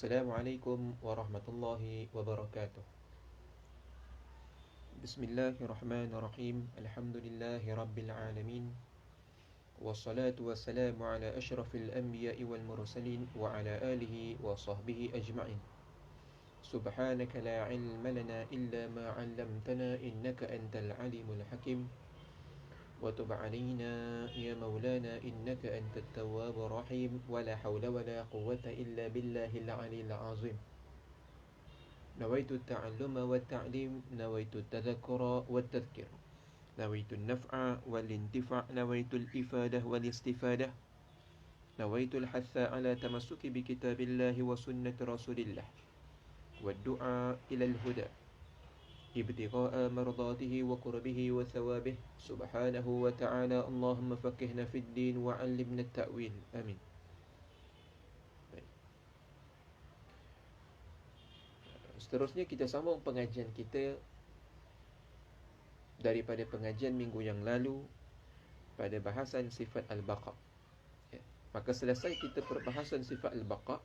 Assalamualaikum warahmatullahi wabarakatuh. Bismillahirrahmanirrahim. Alhamdulillahi rabbil alamin. Wassalatu wassalamu ala ashrafil anbiya'i wal mursalin wa ala alihi wa sahbihi ajma'in. Subhanaka la ilma lana illa ma 'allamtana innaka antal alimul hakim. Wa tub 'alaina ya maulana innaka antat tawwabur rahim. Wa la hawla wa la quwwata illa billahil 'aliyyil 'azim. نويت التعلم والتعليم نويت التذكر والتذكير نويت النفع والانتفاع نويت الإفادة والاستفادة نويت الحث على تمسك بكتاب الله وسنة رسول الله والدعاء إلى الهدى ابتغاء مرضاته وقربه وثوابه سبحانه وتعالى. اللهم فقهنا في الدين وعلمنا التأويل. آمين. Seterusnya kita sambung pengajian kita daripada pengajian minggu yang lalu pada bahasan sifat al-baqa. Maka selesai kita perbahasan sifat al-baqa,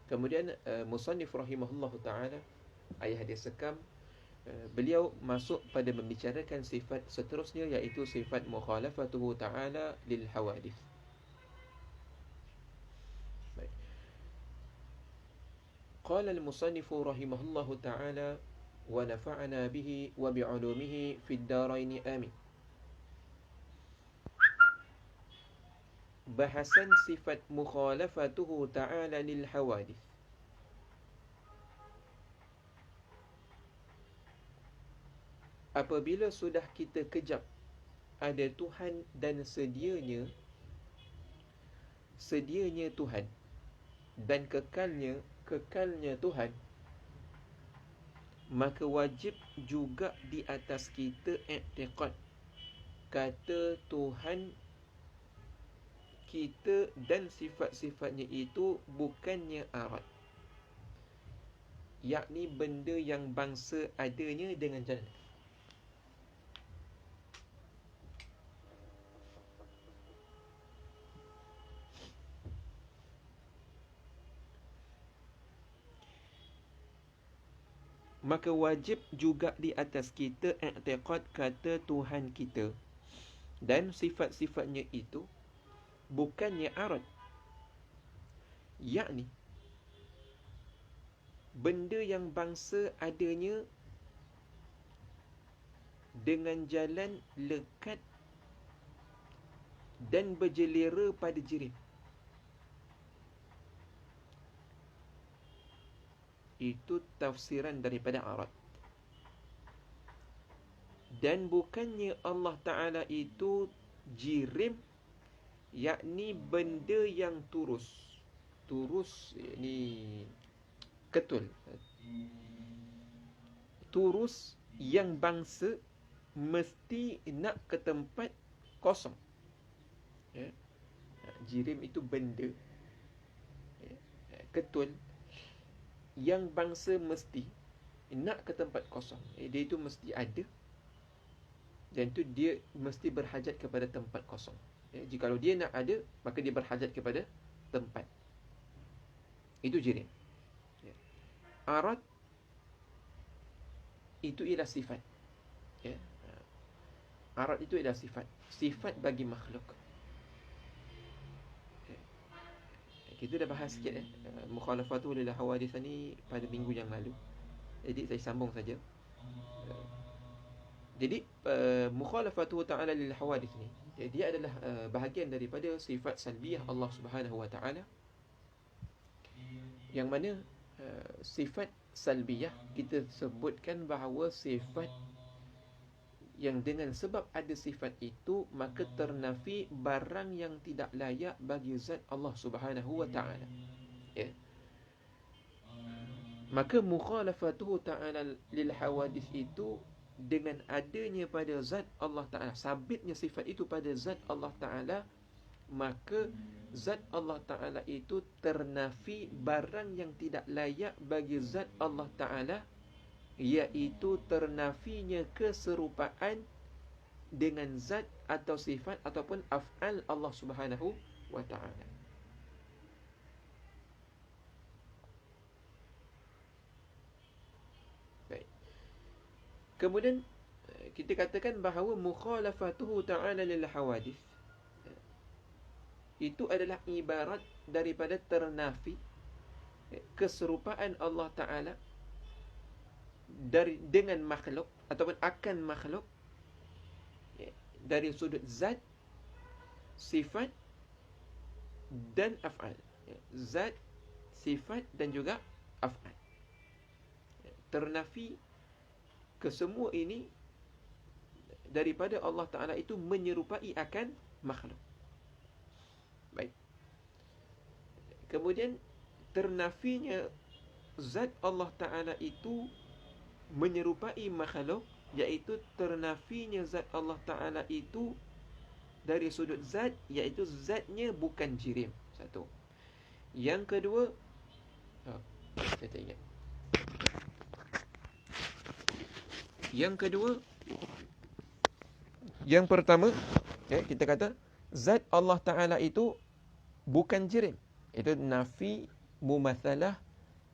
kemudian musannif rahimahullah ta'ala, ayah dia sekam, beliau masuk pada membicarakan sifat seterusnya, iaitu sifat mukhalafatuhu ta'ala lil hawadith. Baik. Qala al-musannifu rahimahullahu ta'ala wa nafa'ana bihi wa bi'ulumihi fid daraini amin. Bahasan sifat mukhalafatuhu ta'ala lil hawadith. Apabila sudah kita kejap ada Tuhan dan sedianya Tuhan dan kekalnya Tuhan, maka wajib juga di atas kita i'tiqad kata Tuhan kita dan sifat-sifatnya itu bukannya arad, yakni benda yang bangsa adanya dengan jalan. Maka wajib juga di atas kita i'tiqad kata Tuhan kita dan sifat-sifatnya itu bukannya arad, yakni benda yang bangsa adanya dengan jalan lekat dan berjelera pada jirim. Itu tafsiran daripada arad. Dan bukannya Allah Ta'ala itu jirim, yakni benda yang turus. Turus ni ketul. Turus yang bangsa mesti nak ke tempat kosong. Jirim itu benda. Ketul yang bangsa mesti nak ke tempat kosong. Dia itu mesti ada, dan itu dia mesti berhajat kepada tempat kosong. Jikalau dia nak ada, maka dia berhajat kepada tempat. Itu jirim. Arad itu ialah sifat. Arad itu ialah sifat. Sifat bagi makhluk. Kita dah bahas sikit mukhalafatu lil hawadith ni pada minggu yang lalu. Jadi saya sambung saja. Jadi mukhalafatu ta'ala lil hawadith ni, dia adalah bahagian daripada sifat salbiyah Allah Subhanahu wa ta'ala, yang mana sifat salbiyah kita sebutkan bahawa sifat yang dengan sebab ada sifat itu maka ternafi barang yang tidak layak bagi zat Allah Subhanahu wa ta'ala. Maka mukhalafatuhu ta'ala lil hawadith itu dengan adanya pada zat Allah Ta'ala, sabitnya sifat itu pada zat Allah Ta'ala, maka zat Allah Ta'ala itu ternafi barang yang tidak layak bagi zat Allah Ta'ala, iaitu ternafinya keserupaan dengan zat atau sifat ataupun af'al Allah Subhanahu wa ta'ala. Kemudian kita katakan bahawa mukhalafatuhu ta'ala lil hawadith itu adalah ibarat daripada ternafi keserupaan Allah Ta'ala dengan makhluk ataupun akan makhluk dari sudut zat, sifat dan af'al. Zat, sifat dan juga af'al. Ternafi kesemua ini daripada Allah Ta'ala itu menyerupai akan makhluk. Baik. Kemudian ternafinya zat Allah Ta'ala itu menyerupai makhluk, iaitu ternafinya zat Allah Ta'ala itu dari sudut zat, iaitu zatnya bukan jirim. Satu. Yang kedua, saya tak ingat. Yang pertama, kita kata zat Allah Ta'ala itu bukan jirim. Itu nafi mumathalah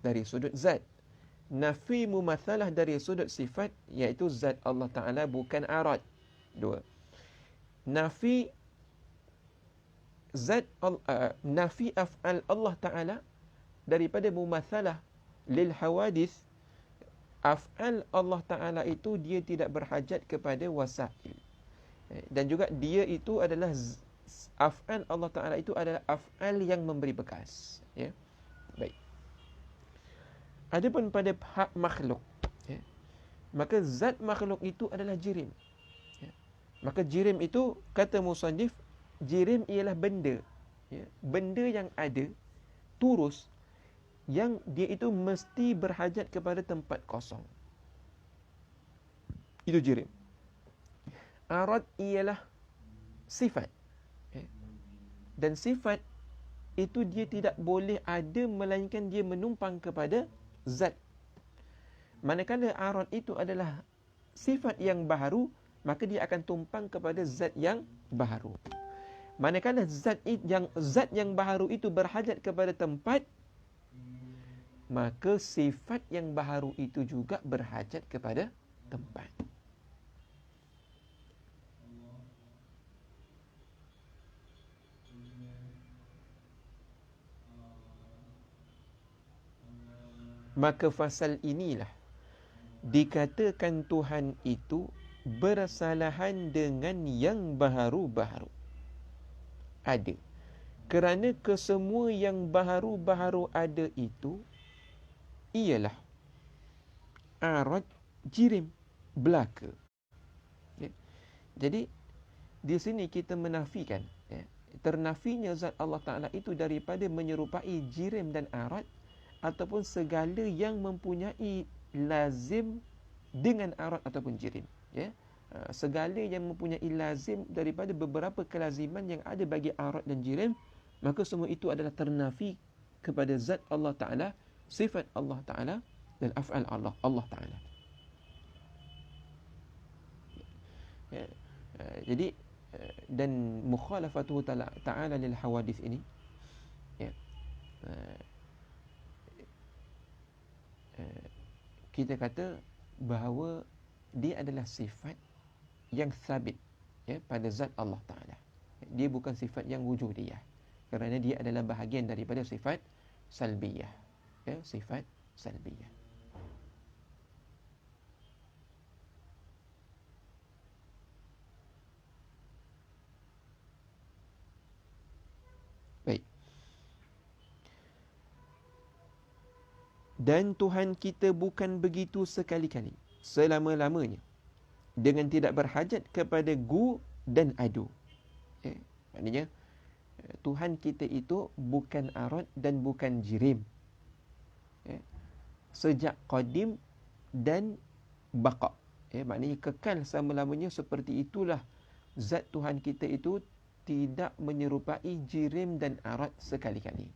dari sudut zat. Nafi mumathalah dari sudut sifat, iaitu zat Allah Ta'ala bukan arad. Dua. Nafi nafi af'al Allah Ta'ala daripada mumathalah lil hawadith. Af'al Allah Ta'ala itu dia tidak berhajat kepada wasail. Dan juga dia itu adalah af'al Allah Ta'ala itu adalah af'al yang memberi bekas. Ya. Baik. Adapun pada hak makhluk, maka zat makhluk itu adalah jirim. Maka jirim itu, kata musannif, jirim ialah benda. Benda yang ada, turus, yang dia itu mesti berhajat kepada tempat kosong. Itu jirim. Arad ialah sifat. Dan sifat itu dia tidak boleh ada melainkan dia menumpang kepada zat. Manakala arad itu adalah sifat yang baharu, maka dia akan tumpang kepada zat yang baharu. Manakala zat yang baharu itu berhajat kepada tempat, maka sifat yang baharu itu juga berhajat kepada tempat. Maka fasal inilah dikatakan Tuhan itu bersalahan dengan yang baharu-baharu. Ada. Kerana kesemua yang baharu-baharu ada itu ialah arad, jirim, belaka. Jadi di sini kita menafikan ternafinya zat Allah Ta'ala itu daripada menyerupai jirim dan arad, ataupun segala yang mempunyai lazim dengan arad ataupun jirim. Segala yang mempunyai lazim daripada beberapa kelaziman yang ada bagi arad dan jirim, maka semua itu adalah ternafi kepada zat Allah Ta'ala, sifat Allah Ta'ala dan af'al Allah Ta'ala. Jadi dan mukhalafatuhu ta'ala lil hawadith ini, kita kata bahawa dia adalah sifat yang sabit pada zat Allah Ta'ala. Dia bukan sifat yang wujudiyah, kerana dia adalah bahagian daripada sifat salbiyah. Sifat salbiyah. Baik. Dan Tuhan kita bukan begitu sekali-kali, selama-lamanya, dengan tidak berhajat kepada gu dan adu. Maknanya Tuhan kita itu bukan arad dan bukan jirim. Sejak qadim dan baqa. Maknanya kekal selama-lamanya, seperti itulah zat Tuhan kita itu tidak menyerupai jirim dan arad sekali-kali.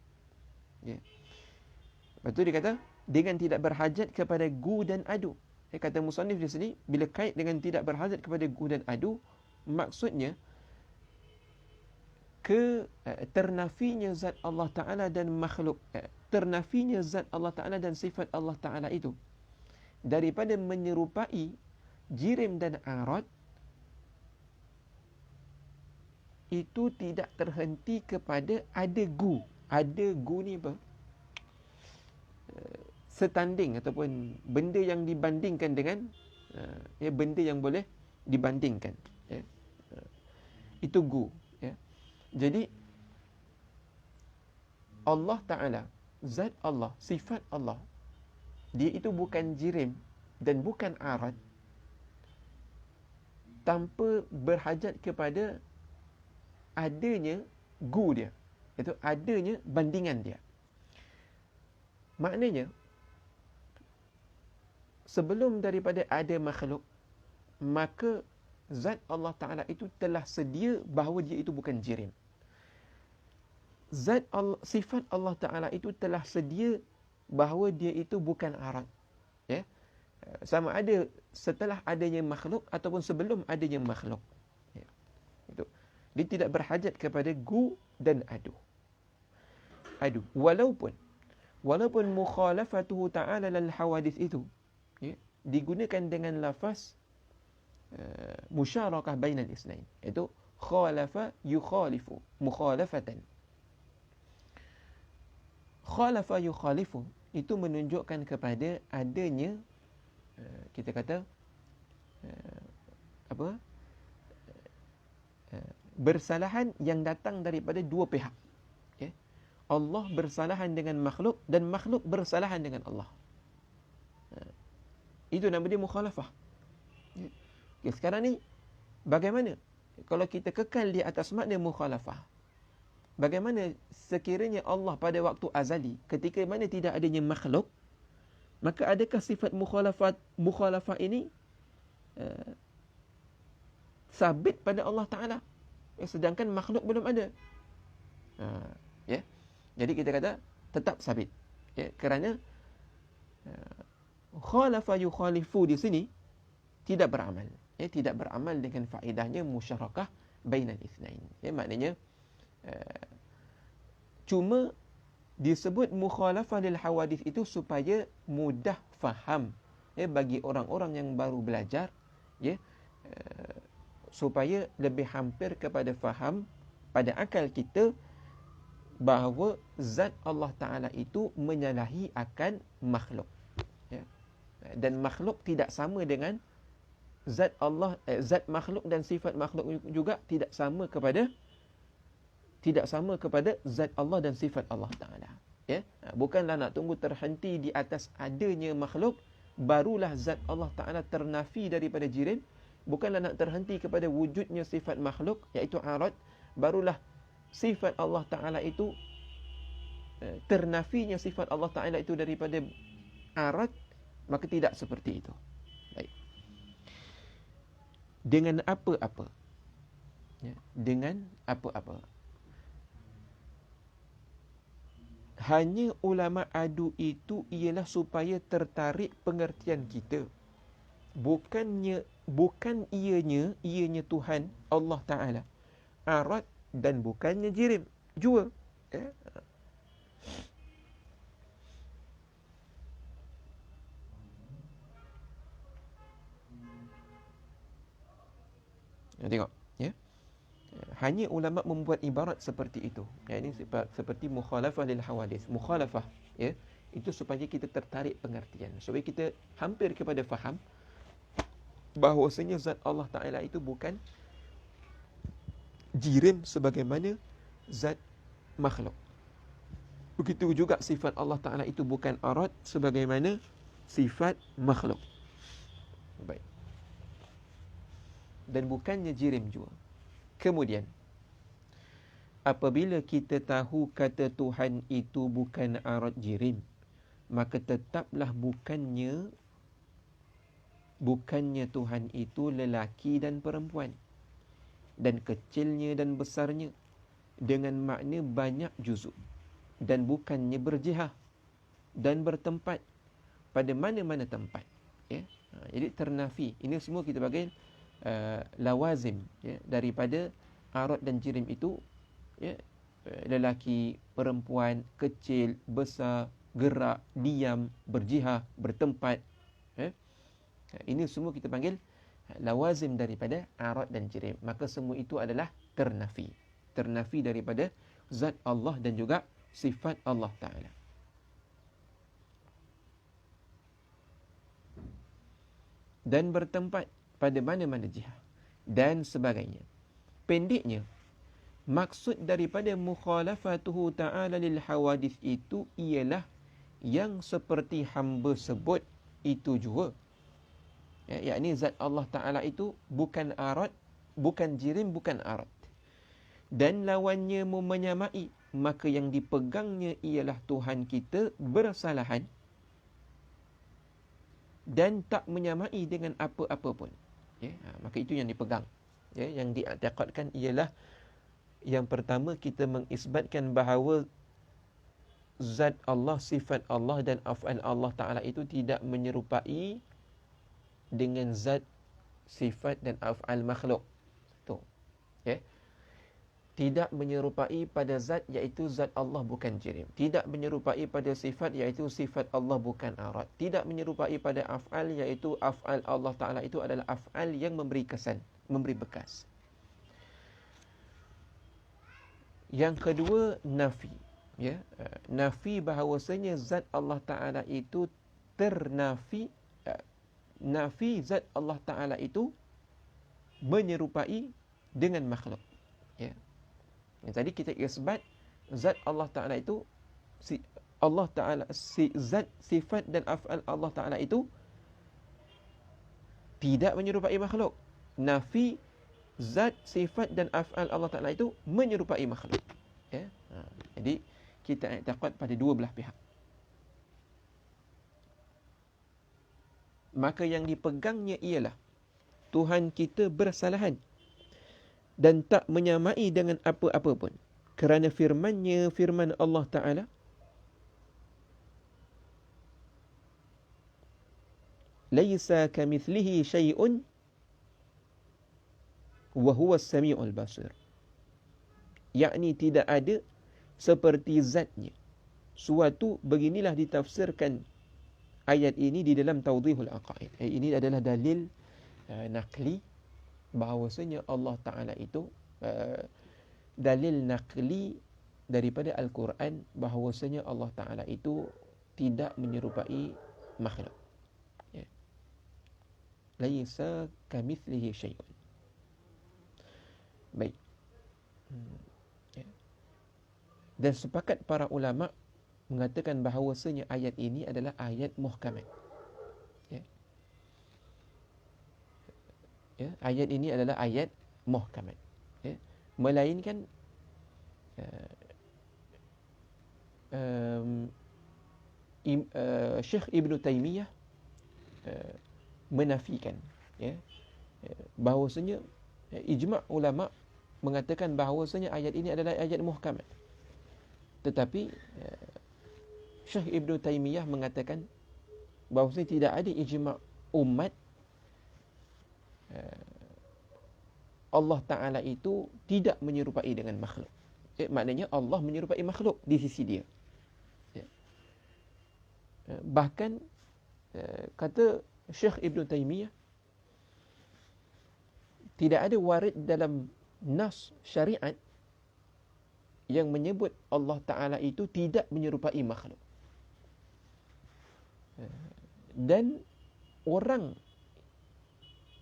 Lepas tu dia kata, dengan tidak berhajat kepada gu dan adu. Kata musannif di sini, bila kait dengan tidak berhajat kepada gu dan adu, maksudnya ternafinya zat Allah Ta'ala dan makhluk, ternafinya zat Allah Ta'ala dan sifat Allah Ta'ala itu daripada menyerupai jirim dan arad itu tidak terhenti kepada ada gu. Ada gu ni apa? Setanding ataupun benda yang dibandingkan dengan benda yang boleh dibandingkan. Itu gu. Jadi Allah Ta'ala, zat Allah, sifat Allah, dia itu bukan jirim dan bukan arad tanpa berhajat kepada adanya gu dia, iaitu adanya bandingan dia. Maknanya sebelum daripada ada makhluk, maka zat Allah Ta'ala itu telah sedia bahawa dia itu bukan jirim. Zat Allah, sifat Allah Ta'ala itu telah sedia bahawa dia itu bukan arad. Ya? Sama ada setelah adanya makhluk ataupun sebelum adanya makhluk. Ya. Itu. Dia tidak berhajat kepada gu dan adu. Walaupun mukhalafatuhu ta'ala lal hawadith itu digunakan dengan lafaz musyarakah bainal isnain, iaitu khalafa yukhalifu, mukhalafatan. Khalafa yukhalifu itu menunjukkan kepada adanya kita kata bersalahan yang datang daripada dua pihak. Allah bersalahan dengan makhluk dan makhluk bersalahan dengan Allah. Itu nama dia mukhalafah. Sekarang ni bagaimana kalau kita kekal di atas makna mukhalafah? Bagaimana sekiranya Allah pada waktu azali, ketika mana tidak adanya makhluk, maka adakah sifat mukhalafah ini sabit pada Allah Ta'ala, sedangkan makhluk belum ada? Jadi kita kata tetap sabit, kerana khalafa yukhalifu di sini tidak beramal, tidak beramal dengan faedahnya musyarakah bainal itsnain. Maknanya cuma disebut mukhalafah lil hawadith itu supaya mudah faham bagi orang-orang yang baru belajar, supaya lebih hampir kepada faham pada akal kita bahawa zat Allah Ta'ala itu menyalahi akan makhluk, dan makhluk tidak sama dengan zat Allah, zat makhluk dan sifat makhluk juga tidak sama kepada zat Allah dan sifat Allah Ta'ala. Bukanlah nak tunggu terhenti di atas adanya makhluk barulah zat Allah Ta'ala ternafi daripada jirim. Bukanlah nak terhenti kepada wujudnya sifat makhluk, iaitu arad, barulah sifat Allah Ta'ala itu ternafinya sifat Allah Ta'ala itu daripada arad. Maka tidak seperti itu. Baik. Dengan apa-apa, dengan apa-apa, hanya ulama adu itu ialah supaya tertarik pengertian kita. Bukan ianya Tuhan Allah Ta'ala arad dan bukannya jirim jua. Tengok, hanya ulama membuat ibarat seperti itu. Ini seperti mukhalafah lil hawadith. Mukhalafah, itu supaya kita tertarik pengertian, supaya kita hampir kepada faham bahawasanya zat Allah Ta'ala itu bukan jirim sebagaimana zat makhluk. Begitu juga sifat Allah Ta'ala itu bukan arad sebagaimana sifat makhluk. Baik. Dan bukannya jirim juga. Kemudian, apabila kita tahu kata Tuhan itu bukan arad jirim, maka tetaplah bukannya Tuhan itu lelaki dan perempuan, dan kecilnya dan besarnya, dengan makna banyak juzuk, dan bukannya berjihah dan bertempat pada mana-mana tempat. Jadi ternafi. Ini semua kita bagi lawazim daripada arad dan jirim itu, lelaki, perempuan, kecil, besar, gerak, diam, berjihad, bertempat. Ini semua kita panggil lawazim daripada arad dan jirim, maka semua itu adalah ternafi daripada zat Allah dan juga sifat Allah Ta'ala. Dan bertempat pada mana-mana jihah dan sebagainya. Pendeknya, maksud daripada mukhalafatuhu ta'ala lil hawadith itu ialah yang seperti hamba sebut itu juga. Yakni zat Allah Ta'ala itu bukan arad, bukan jirim, bukan arad. Dan lawannya menyamai, maka yang dipegangnya ialah Tuhan kita bersalahan dan tak menyamai dengan apa-apa pun. Maka itu yang dipegang. Yang diiktikadkan ialah yang pertama, kita mengisbatkan bahawa zat Allah, sifat Allah dan af'al Allah Ta'ala itu tidak menyerupai dengan zat, sifat dan af'al makhluk. Tidak menyerupai pada zat, iaitu zat Allah bukan jirim. Tidak menyerupai pada sifat, iaitu sifat Allah bukan arad. Tidak menyerupai pada af'al, iaitu af'al Allah Ta'ala itu adalah af'al yang memberi kesan, memberi bekas. Yang kedua, nafi. Nafi bahawasanya zat Allah Ta'ala itu ternafi. Nafi zat Allah Ta'ala itu menyerupai dengan makhluk. Tadi kita isbat zat Allah Ta'ala itu, Allah Ta'ala, zat, sifat dan af'al Allah Ta'ala itu tidak menyerupai makhluk. Nafi zat, sifat dan af'al Allah Ta'ala itu menyerupai makhluk. Jadi kita i'tiqad pada dua belah pihak. Maka yang dipegangnya ialah Tuhan kita bersalahan dan tak menyamai dengan apa-apa pun. Kerana firman Allah Ta'ala, laisa kamithlihi syai'un wa huwa as-sami'ul basir. Yakni tidak ada seperti zatnya. Suatu, beginilah ditafsirkan ayat ini di dalam Tawdihul Aqaid. Ini adalah dalil naqli bahawasanya Allah Ta'ala itu dalil naqli daripada Al-Quran bahawasanya Allah Ta'ala itu tidak menyerupai makhluk. Laisa kamithlihi syai'un. Baik. Dan sepakat para ulama mengatakan bahawasanya ayat ini adalah ayat muhkamat. Ayat ini adalah ayat muhkamat. Melainkan Syekh Ibn Taymiyah menafikan bahawasanya ijma' ulama mengatakan bahawasanya ayat ini adalah ayat muhkamat. Tetapi Syekh Ibn Taymiyah mengatakan bahawasanya tidak ada ijma' umat Allah Ta'ala itu tidak menyerupai dengan makhluk. Maknanya Allah menyerupai makhluk di sisi dia. Bahkan kata Syekh Ibn Taymiyah, tidak ada warid dalam nas syariat yang menyebut Allah Ta'ala itu tidak menyerupai makhluk. Dan orang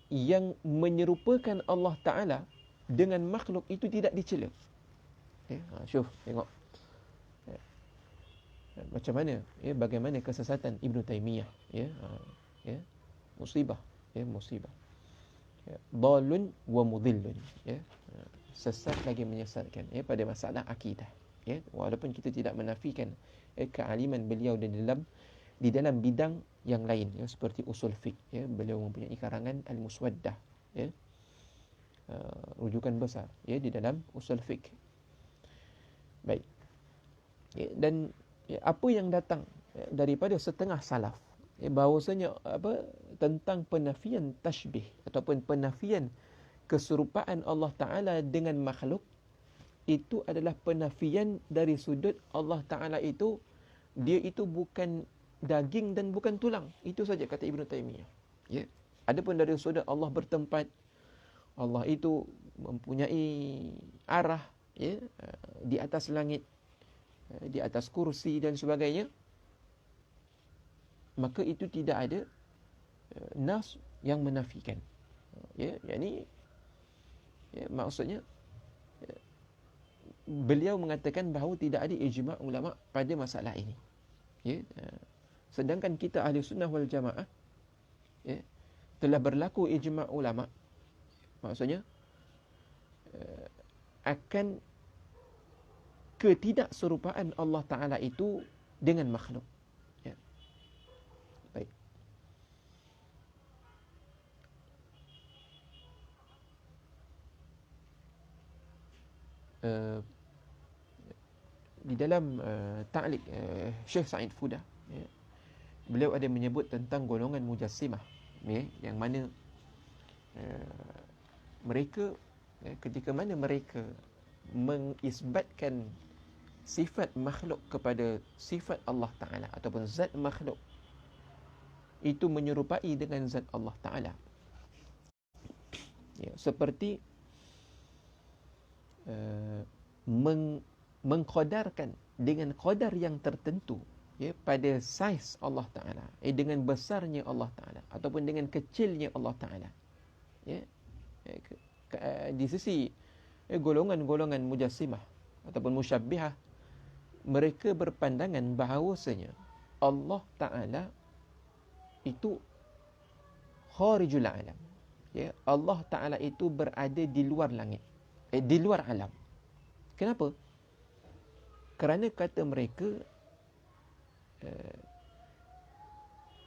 yang menyerupakan Allah Ta'ala dengan makhluk itu tidak dicela. Syuf, tengok. Macam mana? Bagaimana kesesatan Ibn Taymiyah. Musibah. Musibah. Dhalun wa mudhillun. Sesat lagi menyesatkan. Pada masalah akidah. Walaupun kita tidak menafikan kealiman beliau di dalam bidang yang lain, seperti usul fiqh. Beliau mempunyai karangan Al-Muswaddah, rujukan besar di dalam usul fiqh. Baik. Dan apa yang datang daripada setengah salaf, bahawasanya tentang penafian tashbih ataupun penafian keserupaan Allah Ta'ala dengan makhluk, itu adalah penafian dari sudut Allah Ta'ala itu, dia itu bukan daging dan bukan tulang. Itu saja kata Ibn Taymiyah. Adapun dari sudut Allah bertempat, Allah itu mempunyai arah, ya, di atas langit, di atas kursi dan sebagainya, maka itu tidak ada nas yang menafikan. Ya, yakni, ya, maksudnya, ya, beliau mengatakan bahawa tidak ada ijma' ulama pada masalah ini. Ya, sedangkan kita ahli sunnah wal jamaah, ya, telah berlaku ijma' ulama, maksudnya akan ketidakserupaan Allah Ta'ala itu dengan makhluk. Ya. Baik. Di dalam ta'liq Syekh Sa'id Fudah, ya, beliau ada menyebut tentang golongan mujassimah, ya, yang mana mereka, ya, ketika mana mereka mengisbatkan sifat makhluk kepada sifat Allah Ta'ala ataupun zat makhluk itu menyerupai dengan zat Allah Ta'ala, ya, seperti mengqadarkan dengan qadar yang tertentu, ya, pada saiz Allah Ta'ala, dengan besarnya Allah Ta'ala ataupun dengan kecilnya Allah Ta'ala, ya, di sisi golongan-golongan mujassimah ataupun musyabbihah, mereka berpandangan bahawasanya Allah Ta'ala itu kharijul alam, ya, Allah Ta'ala itu berada di luar langit, di luar alam. Kenapa? Kerana kata mereka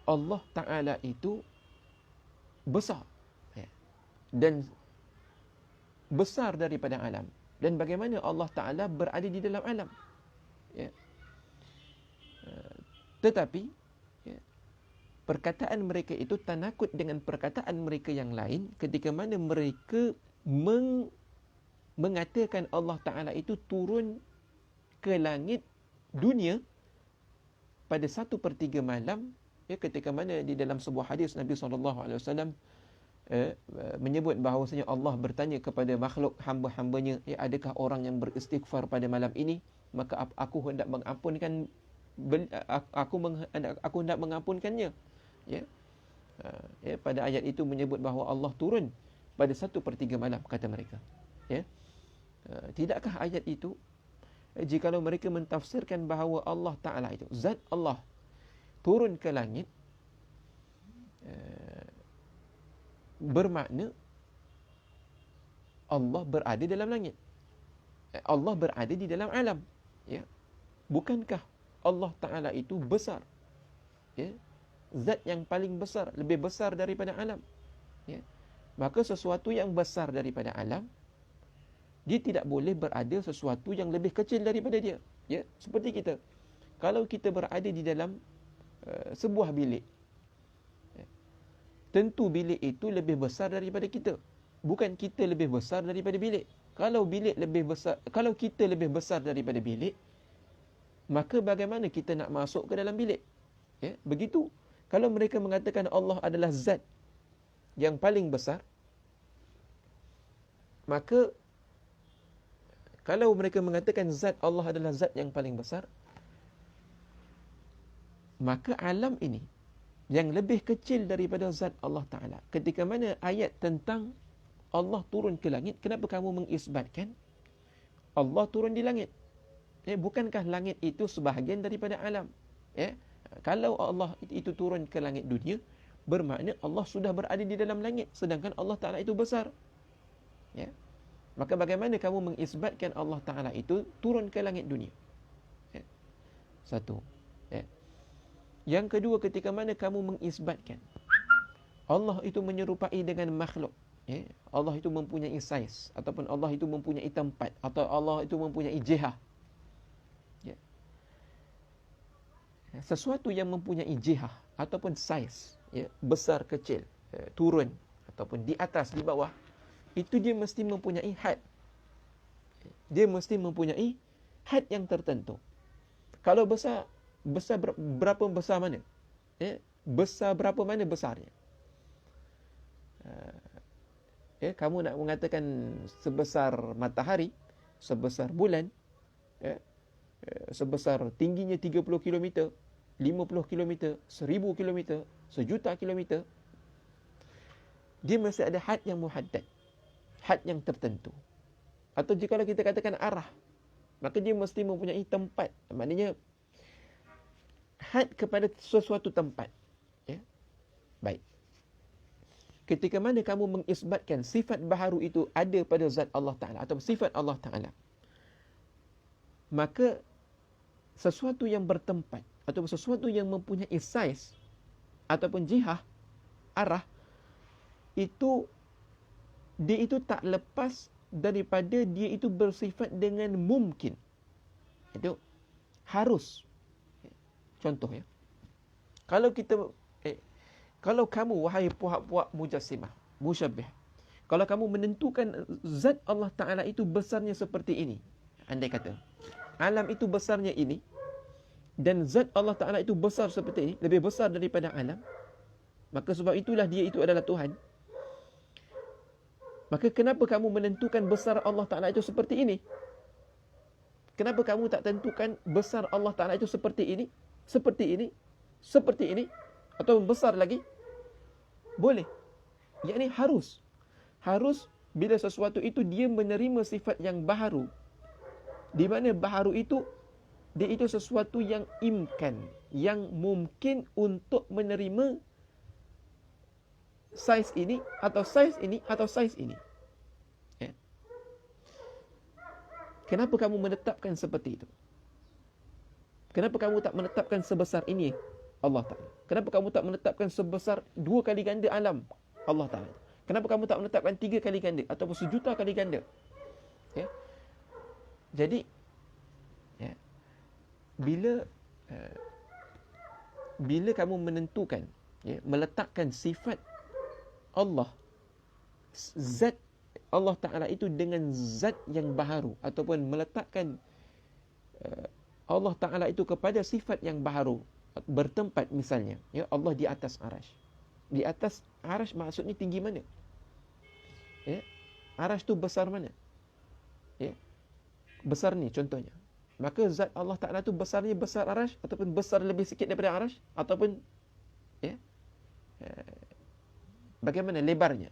Allah Ta'ala itu besar, ya, dan besar daripada alam. Dan bagaimana Allah Ta'ala berada di dalam alam, ya. Tetapi, ya, perkataan mereka itu tanakut dengan perkataan mereka yang lain ketika mana mereka mengatakan Allah Ta'ala itu turun ke langit dunia pada 1/3 malam, ya, ketika mana di dalam sebuah hadis Nabi SAW menyebut bahawasanya Allah bertanya kepada makhluk hamba-hambanya, ya, adakah orang yang beristighfar pada malam ini, maka aku hendak mengampunkan, aku hendak mengampunkannya, ya. Ya, pada ayat itu menyebut bahawa Allah turun pada 1/3 malam, kata mereka, ya. Tidakkah ayat itu, jikalau mereka mentafsirkan bahawa Allah Ta'ala itu, zat Allah turun ke langit, bermakna Allah berada dalam langit, Allah berada di dalam alam, ya. Bukankah Allah Ta'ala itu besar, ya, zat yang paling besar, lebih besar daripada alam, ya. Maka sesuatu yang besar daripada alam, dia tidak boleh berada sesuatu yang lebih kecil daripada dia, ya. Seperti kita, kalau kita berada di dalam sebuah bilik, ya, tentu bilik itu lebih besar daripada kita, bukan kita lebih besar daripada bilik. Kalau bilik lebih besar, kalau kita lebih besar daripada bilik, maka bagaimana kita nak masuk ke dalam bilik, ya. Begitu kalau mereka mengatakan Allah adalah zat yang paling besar, maka kalau mereka mengatakan zat Allah adalah zat yang paling besar, maka alam ini yang lebih kecil daripada zat Allah Ta'ala. Ketika mana ayat tentang Allah turun ke langit, kenapa kamu mengisbatkan Allah turun di langit? Bukankah langit itu sebahagian daripada alam? Ya? Kalau Allah itu turun ke langit dunia, bermakna Allah sudah berada di dalam langit, sedangkan Allah Ta'ala itu besar, ya. Maka bagaimana kamu mengisbatkan Allah Ta'ala itu turun ke langit dunia? Ya. Satu, ya. Yang kedua, ketika mana kamu mengisbatkan Allah itu menyerupai dengan makhluk, ya. Allah itu mempunyai saiz, ataupun Allah itu mempunyai tempat, atau Allah itu mempunyai jihah, ya. Sesuatu yang mempunyai jihah ataupun saiz, ya, besar kecil, turun ataupun di atas, di bawah, itu dia mesti mempunyai had. Dia mesti mempunyai had yang tertentu. Kalau besar berapa besar mana? Ya, besar berapa mana besarnya? Kamu nak mengatakan sebesar matahari, sebesar bulan, sebesar tingginya 30 km, 50 km, 1000 km, sejuta kilometer, dia mesti ada had yang muhaddad, had yang tertentu. Atau jika kita katakan arah, maka dia mesti mempunyai tempat. Maknanya had kepada sesuatu tempat. Baik. Ketika mana kamu mengisbatkan sifat baharu itu ada pada zat Allah Ta'ala atau sifat Allah Ta'ala, maka sesuatu yang bertempat atau sesuatu yang mempunyai saiz ataupun jihah, arah, itu dia itu tak lepas daripada dia itu bersifat dengan mungkin. Itu harus. Contoh ya. Kalau kamu, wahai puak-puak mujassimah, musyabbih, kalau kamu menentukan zat Allah Ta'ala itu besarnya seperti ini, andai kata alam itu besarnya ini, dan zat Allah Ta'ala itu besar seperti ini, lebih besar daripada alam, maka sebab itulah dia itu adalah Tuhan. Maka kenapa kamu menentukan besar Allah Ta'ala itu seperti ini? Kenapa kamu tak tentukan besar Allah Ta'ala itu seperti ini, seperti ini, seperti ini, atau besar lagi? Boleh. Yakni harus. Harus bila sesuatu itu dia menerima sifat yang baharu. Di mana baharu itu, dia itu sesuatu yang imkan, yang mungkin untuk menerima saiz ini, atau saiz ini, atau saiz ini. Kenapa kamu menetapkan seperti itu? Kenapa kamu tak menetapkan sebesar ini Allah Ta'ala? Kenapa kamu tak menetapkan sebesar 2 kali ganda alam Allah Ta'ala? Kenapa kamu tak menetapkan 3 kali ganda ataupun sejuta kali ganda? Jadi bila kamu menentukan, meletakkan sifat Allah, zat Allah Ta'ala itu dengan zat yang baharu, ataupun meletakkan Allah Ta'ala itu kepada sifat yang baharu, bertempat misalnya, Allah di atas arash. Di atas arash maksudnya tinggi mana? Arash tu besar mana? Besar ni contohnya. Maka zat Allah Ta'ala tu besarnya besar arash, ataupun besar lebih sikit daripada arash, ataupun bagaimana lebarnya?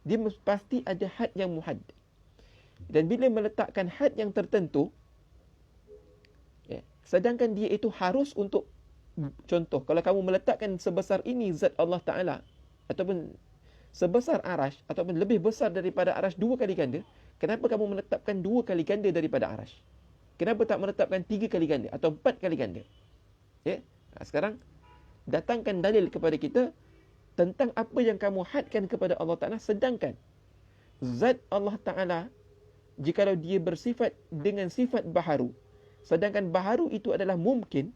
Dia pasti ada had yang muhaddad. Dan bila meletakkan had yang tertentu, sedangkan dia itu harus untuk, contoh, kalau kamu meletakkan sebesar ini zat Allah Ta'ala, ataupun sebesar arash, ataupun lebih besar daripada arash 2 kali ganda, kenapa kamu menetapkan 2 kali ganda daripada arash? Kenapa tak menetapkan 3 kali ganda atau 4 kali ganda? Sekarang datangkan dalil kepada kita tentang apa yang kamu hadkan kepada Allah Ta'ala, sedangkan zat Allah Ta'ala, jikalau dia bersifat dengan sifat baharu, sedangkan baharu itu adalah mungkin,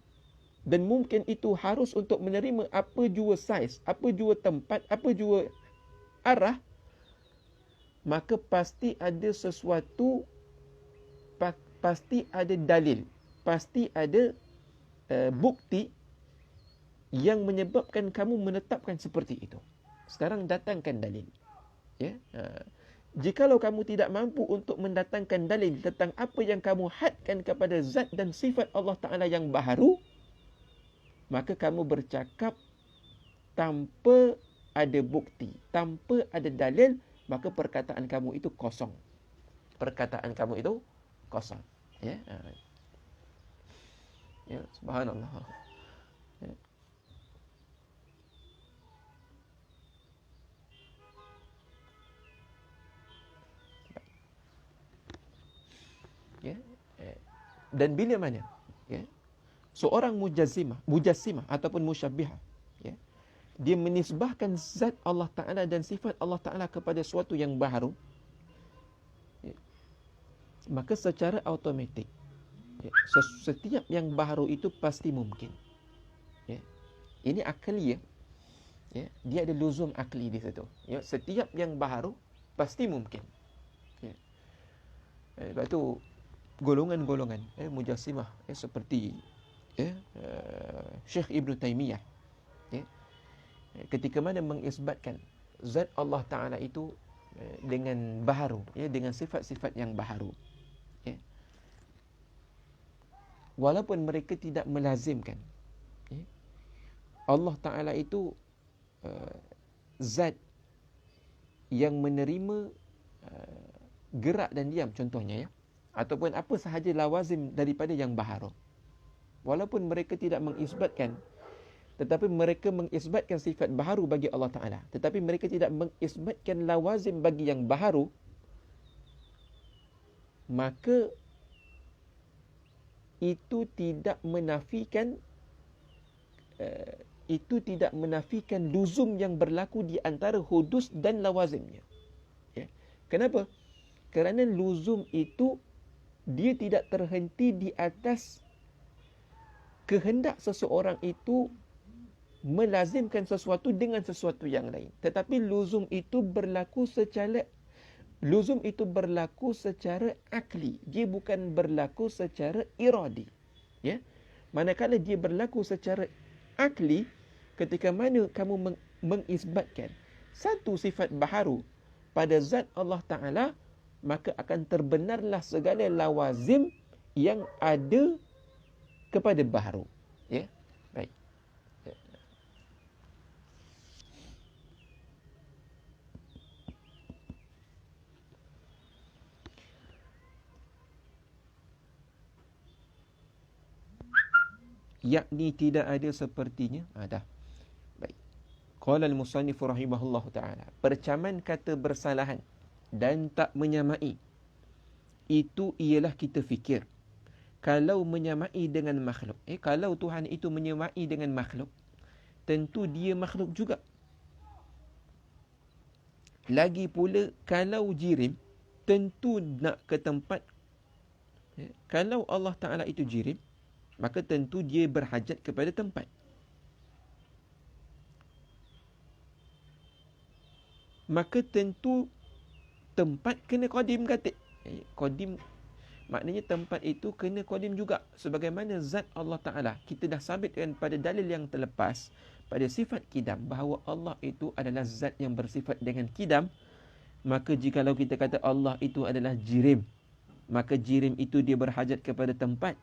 dan mungkin itu harus untuk menerima apa jua saiz, apa jua tempat, apa jua arah, maka pasti ada sesuatu, pasti ada dalil, pasti ada bukti yang menyebabkan kamu menetapkan seperti itu. Sekarang datangkan dalil. Jikalau kamu tidak mampu untuk mendatangkan dalil tentang apa yang kamu hadkan kepada zat dan sifat Allah Ta'ala yang baharu, maka kamu bercakap tanpa ada bukti, tanpa ada dalil, maka perkataan kamu itu kosong. Perkataan kamu itu kosong. Subhanallah. Dan bila mana seorang mujassimah ataupun musyabbihah, dia menisbahkan zat Allah Ta'ala dan sifat Allah Ta'ala kepada suatu yang baharu, maka secara automatik setiap yang baharu itu pasti mungkin. Ini akli, dia ada luzum akli di situ. Setiap yang baharu pasti mungkin. Lepas tu golongan-golongan mujassimah seperti Syekh Ibn Taymiyah, ketika mana mengisbatkan zat Allah Ta'ala itu dengan baharu, dengan sifat-sifat yang baharu. Walaupun mereka tidak melazimkan, Allah Ta'ala itu zat yang menerima gerak dan diam contohnya, ataupun apa sahaja lawazim daripada yang baharu. Walaupun mereka tidak mengisbatkan, tetapi mereka mengisbatkan sifat baharu bagi Allah Ta'ala, tetapi mereka tidak mengisbatkan lawazim bagi yang baharu, maka itu tidak menafikan luzum yang berlaku di antara hudus dan lawazimnya. Kenapa? Kerana luzum itu dia tidak terhenti di atas kehendak seseorang itu melazimkan sesuatu dengan sesuatu yang lain, tetapi luzum itu berlaku secara akli. Dia bukan berlaku secara iradi. Manakala dia berlaku secara akli, ketika mana kamu mengisbatkan satu sifat baharu pada zat Allah Ta'ala, maka akan terbenarlah segala lawazim yang ada kepada baharu. Baik. Yakni tidak ada sepertinya. Dah. Baik. Qala al-musannif rahimahullah ta'ala. Percaman kata bersalahan dan tak menyamai, itu ialah kita fikir. Kalau menyamai dengan makhluk, kalau Tuhan itu menyamai dengan makhluk, tentu dia makhluk juga. Lagi pula kalau jirim, tentu nak ke tempat. Kalau Allah Ta'ala itu jirim, maka tentu dia berhajat kepada tempat. Maka tentu tempat kena qadim katik. Qadim maknanya tempat itu kena qadim juga. Sebagaimana zat Allah Ta'ala, kita dah sabitkan pada dalil yang terlepas, pada sifat kidam, bahawa Allah itu adalah zat yang bersifat dengan kidam. Maka jikalau kita kata Allah itu adalah jirim, maka jirim itu dia berhajat kepada tempat,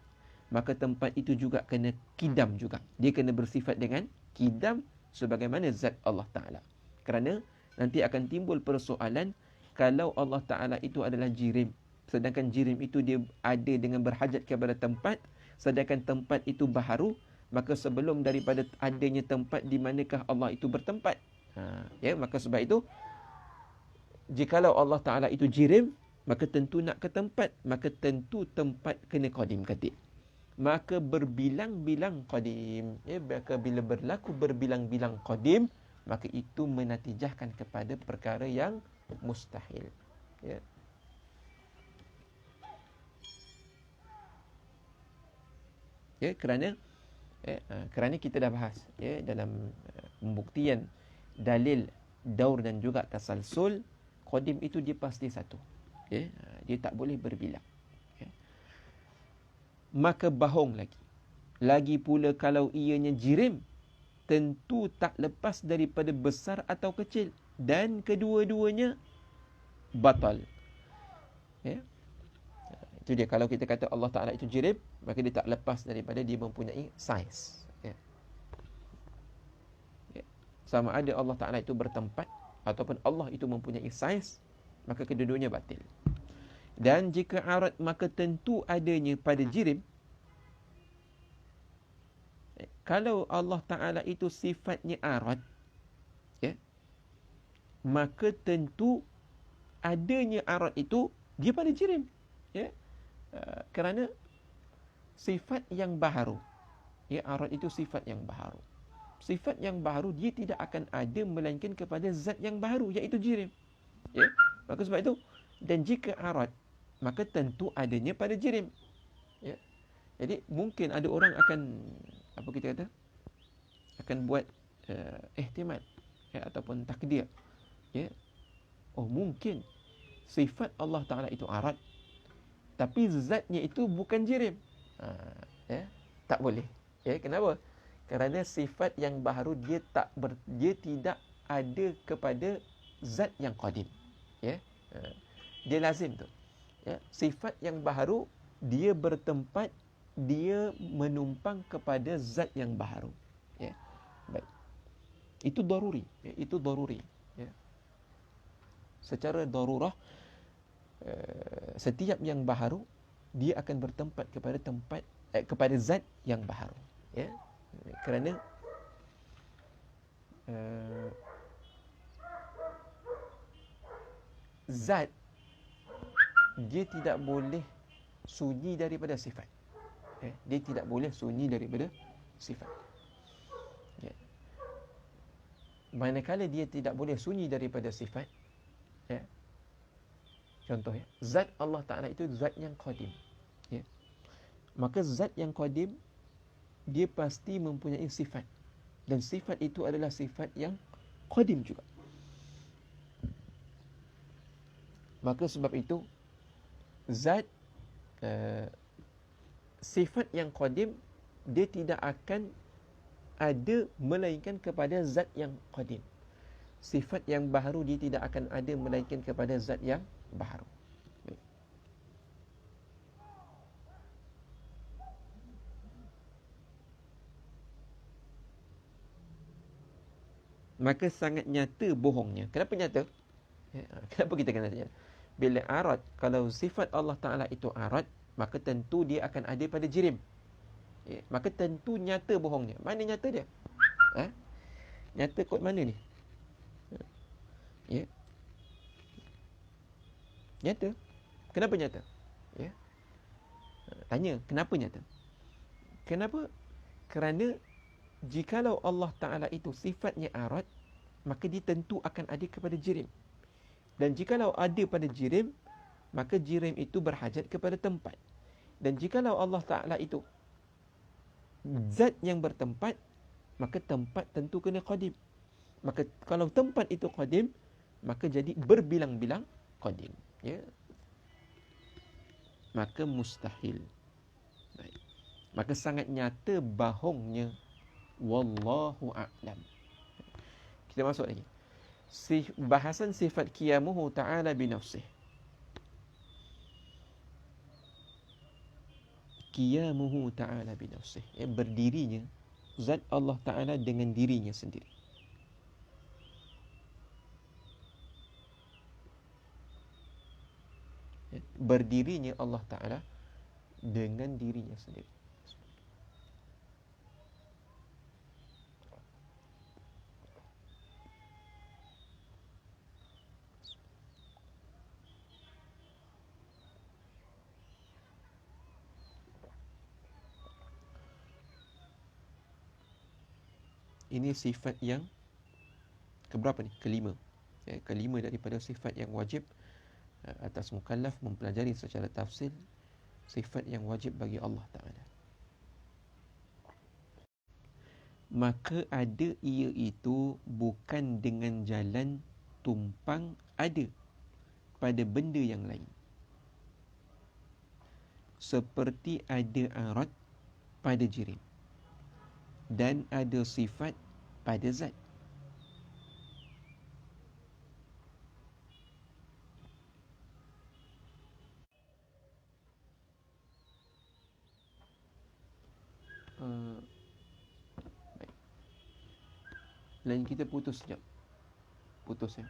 maka tempat itu juga kena kidam juga. Dia kena bersifat dengan kidam sebagaimana zat Allah Ta'ala. Kerana nanti akan timbul persoalan, kalau Allah Ta'ala itu adalah jirim, sedangkan jirim itu dia ada dengan berhajat kepada tempat, sedangkan tempat itu baharu, maka sebelum daripada adanya tempat, di manakah Allah itu bertempat? Maka sebab itu, jikalau Allah Ta'ala itu jirim, maka tentu nak ke tempat, maka tentu tempat kena qadim katik. Maka berbilang-bilang qadim, maka bila berlaku berbilang-bilang qadim, maka itu menatijahkan kepada perkara yang mustahil. Kerana kita dah bahas dalam pembuktian dalil daur dan juga tasalsul, qadim itu dia pasti satu. Dia tak boleh berbilang. Maka bahong lagi. Lagi pula kalau ianya jirim, tentu tak lepas daripada besar atau kecil, dan kedua-duanya batal. Itu dia, kalau kita kata Allah Ta'ala itu jirim, maka dia tak lepas daripada dia mempunyai saiz. Sama ada Allah Ta'ala itu bertempat ataupun Allah itu mempunyai saiz, maka kedua-duanya batil. Dan jika arat, maka tentu adanya pada jirim. Kalau Allah Ta'ala itu sifatnya arat, maka tentu adanya arat itu dia pada jirim. Kerana sifat yang baharu, arat itu sifat yang baharu. Sifat yang baharu dia tidak akan ada melainkan kepada zat yang baharu, iaitu jirim. Maka sebab itu, dan jika arat, maka tentu adanya pada jirim. Jadi mungkin ada orang akan, apa kita kata, akan buat ihtimal ataupun takdir. Mungkin sifat Allah Ta'ala itu arat, tapi zatnya itu bukan jirim. Tak boleh. Kenapa? Kerana sifat yang baharu dia tidak ada kepada zat yang qadim. Ya. Dia lazim tu. Ya. Sifat yang baharu dia bertempat, dia menumpang kepada zat yang baharu. Ya. Baik. Itu daruri, ya. Itu daruri. Ya. Secara darurah, setiap yang baharu dia akan bertempat kepada kepada zat yang baharu. Ya. Kerana zat dia tidak boleh sunyi daripada sifat. Dia tidak boleh sunyi daripada sifat. Ya. Manakala dia tidak boleh sunyi daripada sifat, ya. Contoh, ya, zat Allah Ta'ala itu zat yang qadim. Ya. Maka zat yang qadim dia pasti mempunyai sifat. Dan sifat itu adalah sifat yang qadim juga. Maka sebab itu zat sifat yang qadim dia tidak akan ada melainkan kepada zat yang qadim. Sifat yang baharu dia tidak akan ada melainkan kepada zat yang baharu. Maka sangat nyata bohongnya. Kenapa nyata? Kenapa kita kena tanya? Bila arad, kalau sifat Allah Ta'ala itu arad, maka tentu dia akan ada pada jirim. Maka tentu nyata bohongnya. Mana nyata dia? Nyata kot mana ni? Ya. Nyata. Kenapa nyata? Ya. Tanya, kenapa nyata? Kenapa? Kerana jikalau Allah Ta'ala itu sifatnya arad, maka dia tentu akan ada kepada jirim. Dan jikalau ada pada jirim, maka jirim itu berhajat kepada tempat. Dan jikalau Allah Ta'ala itu zat yang bertempat, maka tempat tentu kena qadim. Maka kalau tempat itu qadim, maka jadi berbilang-bilang qadim. Ya. Maka mustahil. Baik. Maka sangat nyata bohongnya. Wallahu a'lam. Kita masuk lagi. Bahasan sifat qiyamuhu ta'ala binafsih. Qiyamuhu ta'ala binafsih. Berdirinya zat Allah Ta'ala dengan dirinya sendiri. Berdirinya Allah Ta'ala dengan dirinya sendiri. Ini sifat yang keberapa ni? Kelima. Kelima daripada sifat yang wajib atas mukallaf mempelajari secara tafsil, sifat yang wajib bagi Allah Ta'ala. Maka ada ia itu bukan dengan jalan tumpang ada pada benda yang lain. Seperti ada arad pada jirim dan ada sifat pada zat. Baik. Lain kita putus sekejap. Putus ya.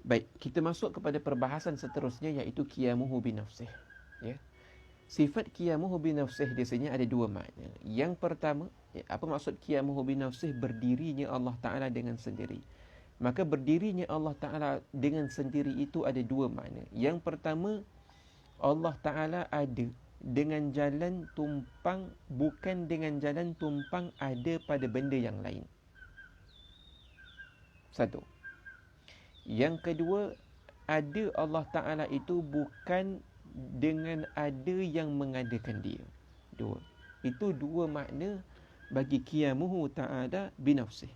Baik, kita masuk kepada perbahasan seterusnya, iaitu qiyamuhu binafsih. Ya. Sifat qiyamuhu binafsih di sini ada dua makna. Yang pertama, apa maksud qiyamuhu binafsih? Berdirinya Allah Ta'ala dengan sendiri. Maka berdirinya Allah Ta'ala dengan sendiri itu ada dua makna. Yang pertama, Allah Ta'ala ada dengan jalan tumpang, bukan dengan jalan tumpang ada pada benda yang lain. Satu. Yang kedua, ada Allah Ta'ala itu bukan dengan ada yang mengadakan dia. Dua. Itu dua makna bagi qiyamuhu ta'ala binafsih.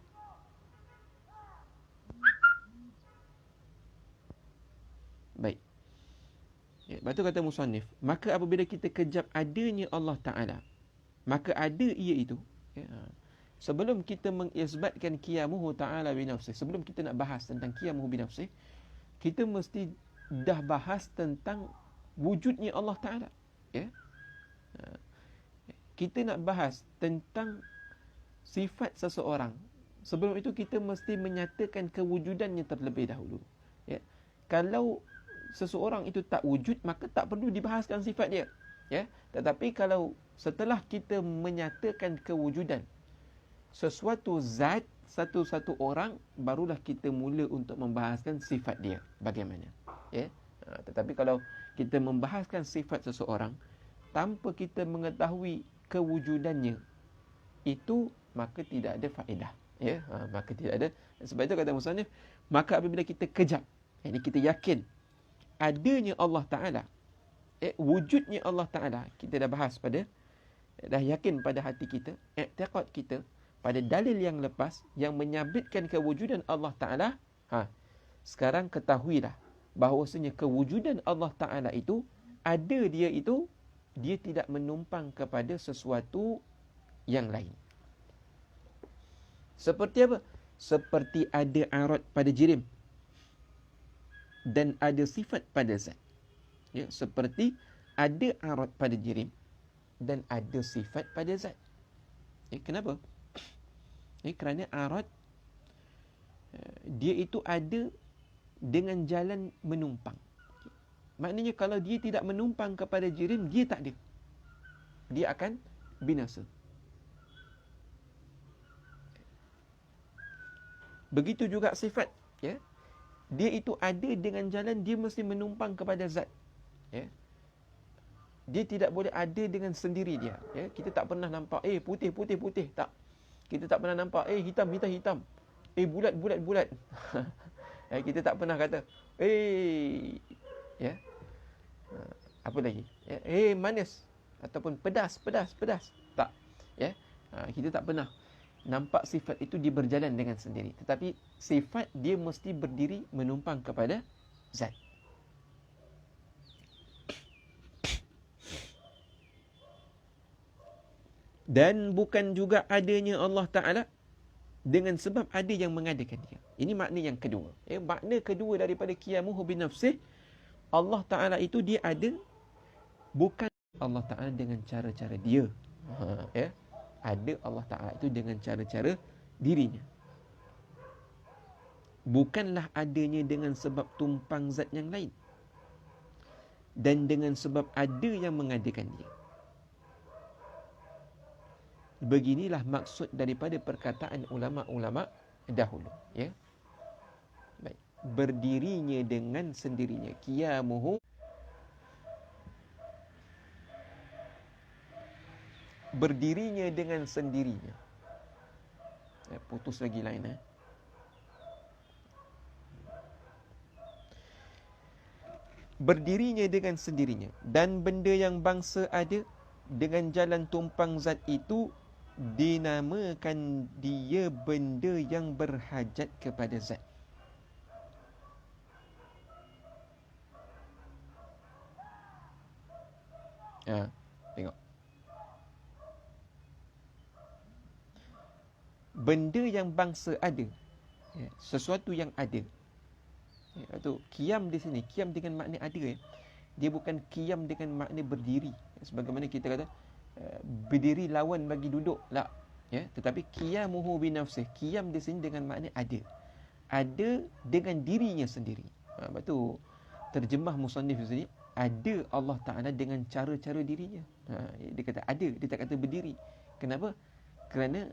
Baik. Lepas tu kata musannif, maka apabila kita kejap adanya Allah Ta'ala, maka ada ia itu Ya. Sebelum kita mengisbatkan qiyamuhu ta'ala binafsih, sebelum kita nak bahas tentang qiyamuhu binafsih, kita mesti dah bahas tentang wujudnya Allah Ta'ala. Ya. Kita nak bahas tentang sifat seseorang. Sebelum itu kita mesti menyatakan kewujudannya terlebih dahulu. Ya. Kalau seseorang itu tak wujud, maka tak perlu dibahaskan sifat dia. Ya. Tetapi kalau setelah kita menyatakan kewujudan sesuatu zat, satu-satu orang, barulah kita mula untuk membahaskan sifat dia bagaimana. Ya. Tetapi kalau kita membahaskan sifat seseorang tanpa kita mengetahui kewujudannya, itu maka tidak ada faedah. Ya. Maka tidak ada. Sebab itu kata musannif, maka apabila kita kejap, ini kita yakin adanya Allah Ta'ala, wujudnya Allah Ta'ala, kita dah bahas dah yakin pada hati kita, i'tiqad kita pada dalil yang lepas yang menyabitkan kewujudan Allah Ta'ala. Sekarang ketahuilah bahawasanya kewujudan Allah Ta'ala itu, ada dia itu, dia tidak menumpang kepada sesuatu yang lain. Seperti apa? Seperti ada arad pada jirim dan ada sifat pada zat. Ya, seperti ada arad pada jirim dan ada sifat pada zat. Kenapa? Kerana arad dia itu ada dengan jalan menumpang. Maknanya kalau dia tidak menumpang kepada jirim, dia tak ada. Dia akan binasa. Begitu juga sifat, ya. Dia itu ada dengan jalan dia mesti menumpang kepada zat. Ya. Dia tidak boleh ada dengan sendiri dia. Ya. Kita tak pernah nampak putih, tak. Kita tak pernah nampak hitam. Bulat. Kita tak pernah kata ya. Apa lagi? Manis ataupun pedas. Tak. Ya. Kita tak pernah nampak sifat itu dia berjalan dengan sendiri. Tetapi sifat dia mesti berdiri menumpang kepada zat. Dan bukan juga adanya Allah Ta'ala dengan sebab ada yang mengadakan dia. Ini makna yang kedua. Makna kedua daripada qiyamuhu binafsih, Allah Ta'ala itu dia ada, bukan Allah Ta'ala dengan cara-cara dia. Ya. Ada Allah Ta'ala itu dengan cara-cara dirinya. Bukanlah adanya dengan sebab tumpang zat yang lain. Dan dengan sebab ada yang mengadakan dia. Beginilah maksud daripada perkataan ulama-ulama dahulu. Ya. Baik. Berdirinya dengan sendirinya. Qiyamuhu. Berdirinya dengan sendirinya. Putus lagi lain. Berdirinya dengan sendirinya. Dan benda yang bangsa ada dengan jalan tumpang zat itu dinamakan dia benda yang berhajat kepada zat. Tengok. Benda yang bangsa ada, sesuatu yang ada. Tu qiyam di sini, qiyam dengan makna ada. Dia bukan qiyam dengan makna berdiri. Sebagaimana kita kata berdiri lawan bagi duduk, tak. Ya, tetapi qiyamuhu binafsih, qiyam di sini dengan makna ada. Ada dengan dirinya sendiri. Lepas tu terjemah musannif di sini, ada Allah Ta'ala dengan cara-cara dirinya. Dia kata ada, dia tak kata berdiri. Kenapa? Kerana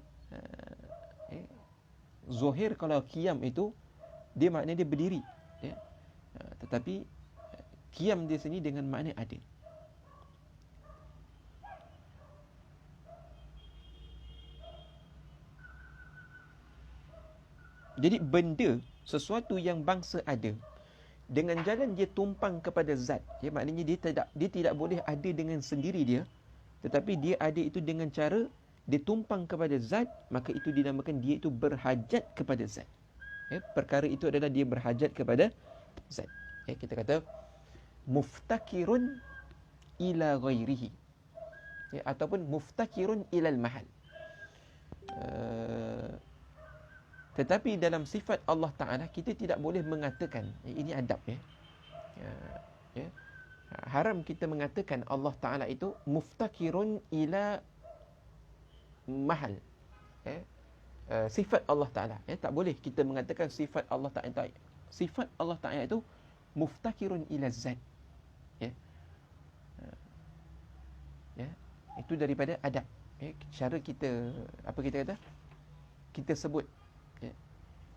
Zohir kalau qiyam itu dia maknanya dia berdiri, ya. Tetapi qiyam di sini dengan makna ada. Jadi benda, sesuatu yang bangsa ada, dengan jalan dia tumpang kepada zat, ya, maknanya dia tidak boleh ada dengan sendiri dia, tetapi dia ada itu dengan cara dia tumpang kepada zat, maka itu dinamakan dia itu berhajat kepada zat. Ya, perkara itu adalah dia berhajat kepada zat. Ya, kita kata muftakirun ila ghairihi, ya, ataupun muftakirun ilal mahal. Tetapi dalam sifat Allah Ta'ala, kita tidak boleh mengatakan, ini adab ya. Haram kita mengatakan Allah Ta'ala itu muftakirun ila mahal. Sifat Allah Ta'ala. Tak boleh kita mengatakan sifat Allah Ta'ala. Sifat Allah Ta'ala itu muftakirun ila zat. Itu daripada adab. Cara kita, apa kita kata? Kita sebut.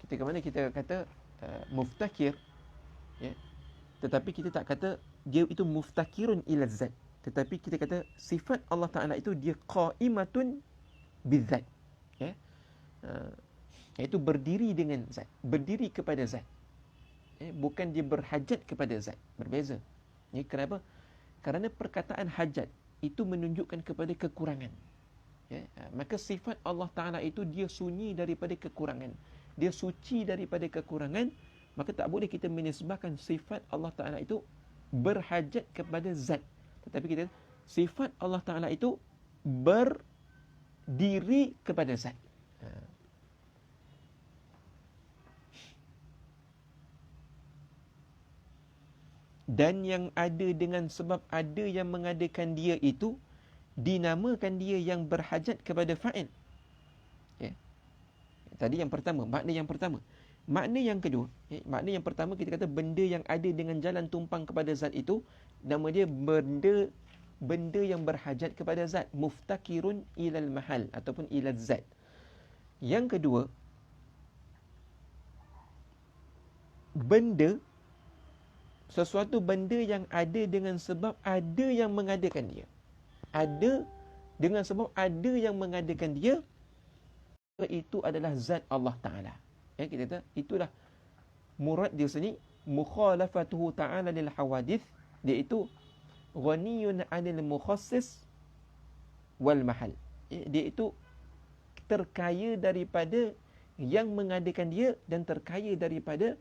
Kita ke mana kita kata muftakir, tetapi kita tak kata dia itu muftakirun ila zat. Tetapi kita kata sifat Allah Ta'ala itu dia qaimatun bizat. Iaitu berdiri dengan zat, berdiri kepada zat. Bukan dia berhajat kepada zat. Berbeza. Kenapa? Kerana perkataan hajat itu menunjukkan kepada kekurangan. Maka sifat Allah Ta'ala itu dia sunyi daripada kekurangan. Dia suci daripada kekurangan. Maka tak boleh kita menisbahkan sifat Allah Ta'ala itu berhajat kepada zat. Tetapi kita sifat Allah Ta'ala itu berdiri kepada zat. Dan yang ada dengan sebab ada yang mengadakan dia itu dinamakan dia yang berhajat kepada fa'il. Tadi yang pertama, makna yang pertama. Makna yang kedua, makna yang pertama kita kata benda yang ada dengan jalan tumpang kepada zat itu, nama dia benda yang berhajat kepada zat, muftakirun ilal mahal ataupun ilal zat. Yang kedua, benda, sesuatu benda yang ada dengan sebab ada yang mengadakan dia. Ada dengan sebab ada yang mengadakan dia, itu adalah zat Allah Ta'ala. Kita kata itulah murad di sini, mukhalafatuhu ta'ala lil hawadith, iaitu ghaniyun 'anil mukhassis wal mahal. Dia itu terkaya daripada yang mengadakan dia dan terkaya daripada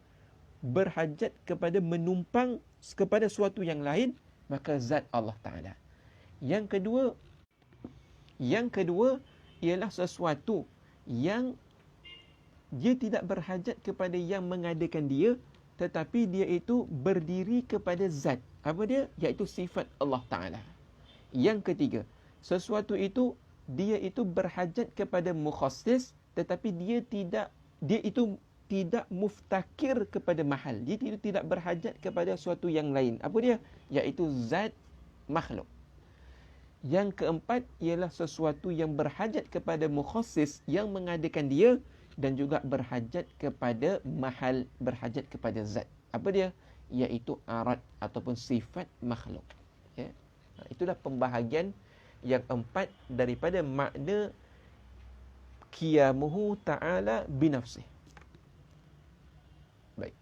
berhajat kepada menumpang kepada suatu yang lain, maka zat Allah Ta'ala. Yang kedua ialah sesuatu yang dia tidak berhajat kepada yang mengadakan dia, tetapi dia itu berdiri kepada zat. Apa dia? Iaitu sifat Allah Ta'ala. Yang ketiga, sesuatu itu dia itu berhajat kepada mukhassis, tetapi dia itu tidak muftakir kepada mahal. Dia itu tidak berhajat kepada suatu yang lain. Apa dia? Iaitu zat makhluk. Yang keempat ialah sesuatu yang berhajat kepada mukhassis yang mengadakan dia dan juga berhajat kepada mahal, berhajat kepada zat. Apa dia? Iaitu arad ataupun sifat makhluk. Itulah pembahagian yang empat daripada makna qiyamuhu ta'ala binafsih. Baik.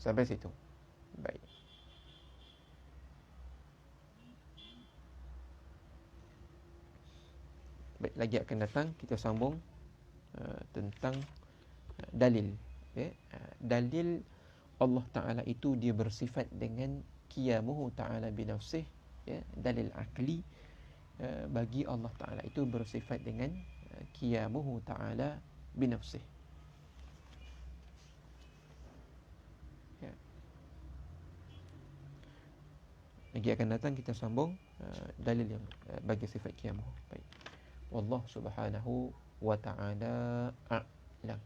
Sampai situ. Baik. Baik, lagi akan datang kita sambung tentang dalil. Dalil Allah Ta'ala itu dia bersifat dengan qiyamuhu ta'ala binafsih. Dalil akli bagi Allah Ta'ala itu bersifat dengan qiyamuhu ta'ala binafsih. Lagi akan datang kita sambung dalil yang bagi sifat qiyamuh. Baik. Wallahu subhanahu wa ta'ala a'lam.